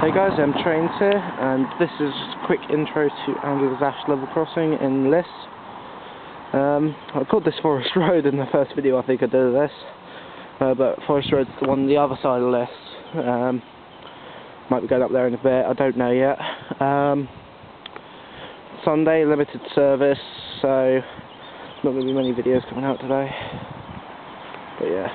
Hey guys, Trains here, and this is just a quick intro to Andlers level crossing in Liss. I called this Forest Road in the first video I think I did of this, but Forest Road's the one on the other side of Liss. Might be going up there in a bit, I don't know yet. Sunday, limited service, so not going to be many videos coming out today, but yeah.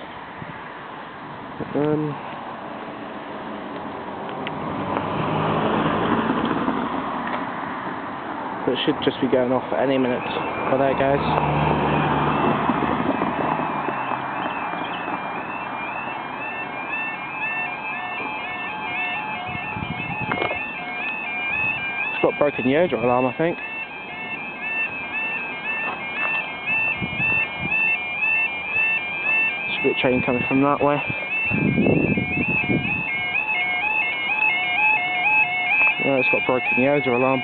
It should just be going off at any minute. Oh, there it goes. It's got a broken yoga alarm, I think. Should be a train coming from that way. Yeah, it's got a broken yoga alarm.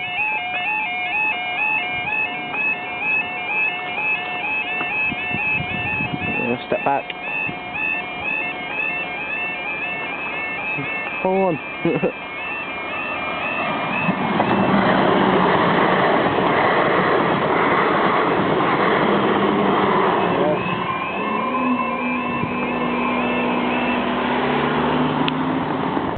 Step back. Hold on.